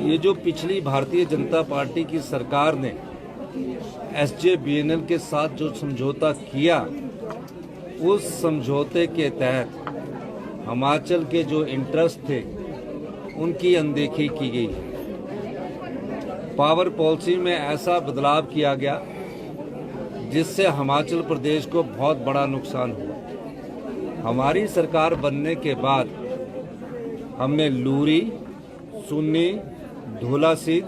ये जो पिछली भारतीय जनता पार्टी की सरकार ने SJVNL के साथ जो समझौता किया, उस समझौते के तहत हिमाचल के जो इंटरेस्ट थे उनकी अनदेखी की गई है। पावर पॉलिसी में ऐसा बदलाव किया गया जिससे हिमाचल प्रदेश को बहुत बड़ा नुकसान हुआ। हमारी सरकार बनने के बाद हमने लूरी, सुन्नी, धौलासीध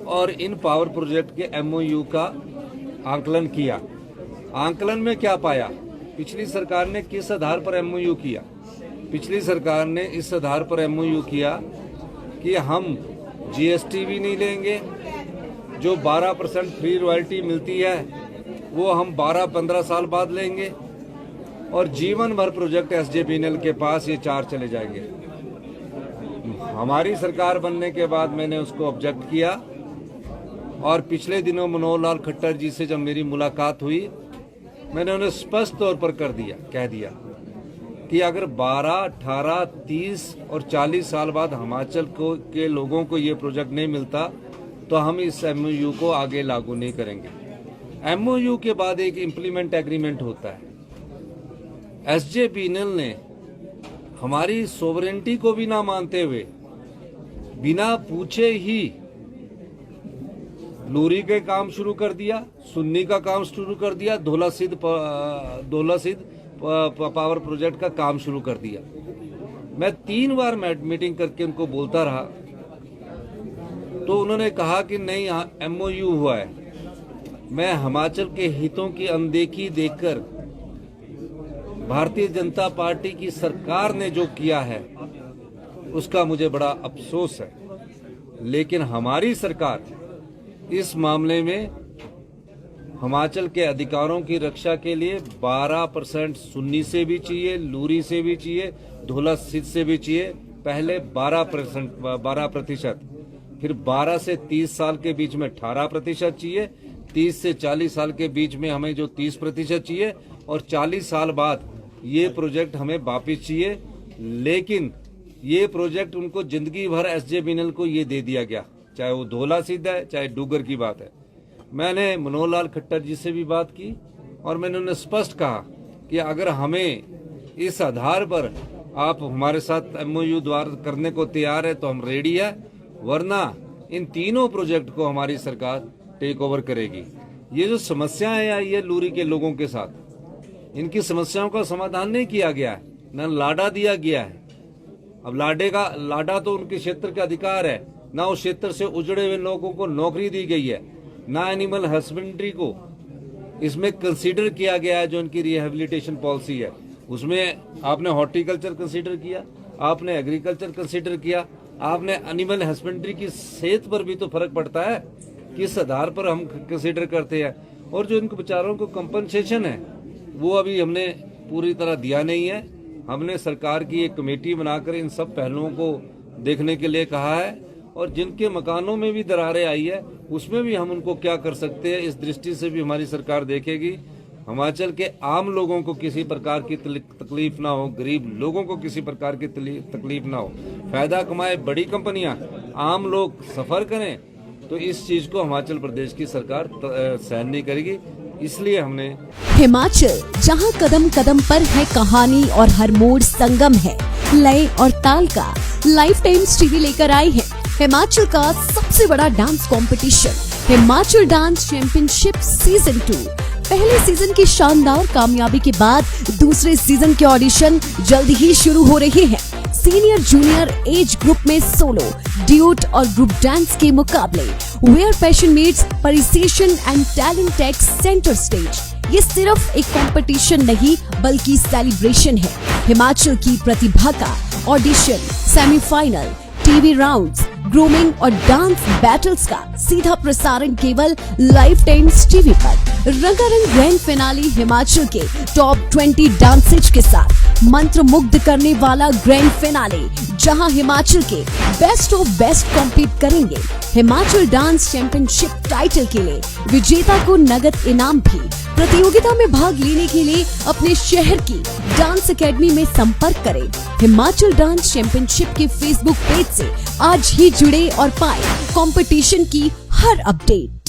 और इन पावर प्रोजेक्ट के MOU का आंकलन किया। आंकलन में क्या पाया? पिछली सरकार ने किस आधार पर MOU किया? पिछली सरकार ने इस आधार पर MOU किया कि हम GST भी नहीं लेंगे, जो 12% फ्री रॉयल्टी मिलती है वो हम 12-15 साल बाद लेंगे, और जीवन भर प्रोजेक्ट SJVNL के पास ये 4 चले जाएंगे। हमारी सरकार बनने के बाद मैंने उसको ऑब्जेक्ट किया, और पिछले दिनों मनोहर लाल खट्टर जी से जब मेरी मुलाकात हुई, मैंने उन्हें स्पष्ट तौर पर कह दिया कि अगर 12, 18, 30 और 40 साल बाद हिमाचल के लोगों को ये प्रोजेक्ट नहीं मिलता तो हम इस MOU को आगे लागू नहीं करेंगे। MOU के बाद एक इम्प्लीमेंट एग्रीमेंट होता है। SJVNL ने हमारी सोवरेनिटी को भी ना मानते हुए बिना पूछे ही लूरी के काम शुरू कर दिया, सुन्नी का काम शुरू कर दिया, धौलासीध पावर प्रोजेक्ट का काम शुरू कर दिया। मैं 3 बार मीटिंग करके उनको बोलता रहा तो उन्होंने कहा कि नहीं, MOU हुआ है। मैं हिमाचल के हितों की अनदेखी देखकर भारतीय जनता पार्टी की सरकार ने जो किया है उसका मुझे बड़ा अफसोस है। लेकिन हमारी सरकार इस मामले में हिमाचल के अधिकारों की रक्षा के लिए 12% सुन्नी से भी चाहिए, लूरी से भी चाहिए, धौलासीध से भी चाहिए। पहले 12%, फिर 12 से 30 साल के बीच में 18% चाहिए, 30 से 40 साल के बीच में हमें जो 30% चाहिए, और 40 साल बाद ये प्रोजेक्ट हमें वापिस चाहिए। लेकिन ये प्रोजेक्ट उनको जिंदगी भर SJVNL को ये दे दिया गया, चाहे वो धौलासीध है, चाहे डूगर की बात है। मैंने मनोहर लाल खट्टर जी से भी बात की और मैंने उन्हें स्पष्ट कहा कि अगर हमें इस आधार पर आप हमारे साथ MOU द्वारा करने को तैयार है तो हम रेडी है, वरना इन तीनों प्रोजेक्ट को हमारी सरकार टेक ओवर करेगी। ये जो समस्याएं आई है लूरी के लोगों के साथ, इनकी समस्याओं का समाधान नहीं किया गया है, न लाडा दिया गया है। अब लाडा तो उनके क्षेत्र का अधिकार है, ना उस क्षेत्र से उजड़े हुए लोगों को नौकरी दी गई है, ना एनिमल हस्बेंड्री को इसमें कंसीडर किया गया है। जो उनकी रिहेबिलिटेशन पॉलिसी है उसमें आपने हॉर्टिकल्चर कंसीडर किया, आपने एग्रीकल्चर कंसीडर किया, आपने एनिमल हस्बेंड्री की सेहत पर भी तो फर्क पड़ता है, किस आधार पर हम कंसीडर करते हैं। और जो इनको बेचारों को कंपनसेशन है वो अभी हमने पूरी तरह दिया नहीं है। हमने सरकार की एक कमेटी बनाकर इन सब पहलुओं को देखने के लिए कहा है, और जिनके मकानों में भी दरारें आई है उसमें भी हम उनको क्या कर सकते हैं, इस दृष्टि से भी हमारी सरकार देखेगी। हिमाचल के आम लोगों को किसी प्रकार की तकलीफ ना हो, गरीब लोगों को किसी प्रकार की तकलीफ ना हो, फायदा कमाए बड़ी कंपनियां, आम लोग सफर करें, तो इस चीज को हिमाचल प्रदेश की सरकार सहन नहीं करेगी। इसलिए हमने हिमाचल, जहां कदम कदम पर है कहानी और हर मोड़ संगम है लय और ताल का, लाइफ टाइम्स टीवी लेकर आई है हिमाचल का सबसे बड़ा dance competition, Himachal dance championship season 2। पहले सीजन की शानदार कामयाबी के बाद दूसरे सीजन के ऑडिशन जल्द ही शुरू हो रहे हैं। सीनियर जूनियर एज ग्रुप में सोलो, ड्यूट और ग्रुप डांस के मुकाबले, where passion meets precision and talent takes centre stage. ये सिर्फ एक कंपटीशन नहीं बल्कि सेलिब्रेशन है। हिमाचल की प्रतिभा का audition, semifinal, TV rounds, grooming और डांस बैटल्स का सीधा प्रसारण केवल लाइफ टाइम्स टीवी पर। रंगारंग ग्रैंड फिनाले हिमाचल के टॉप 20 डांसेज के साथ मंत्रमुग्ध करने वाला ग्रैंड फिनाले, जहां हिमाचल के बेस्ट ऑफ बेस्ट कॉम्पीट करेंगे। हिमाचल डांस चैंपियनशिप टाइटल के लिए विजेता को नगद इनाम भी, प्रतियोगिता में भाग लेने के लिए अपने शहर की डांस एकेडमी में संपर्क करें। हिमाचल डांस चैंपियनशिप के फेसबुक पेज से आज ही जुड़े और पाएं कंपटीशन की हर अपडेट।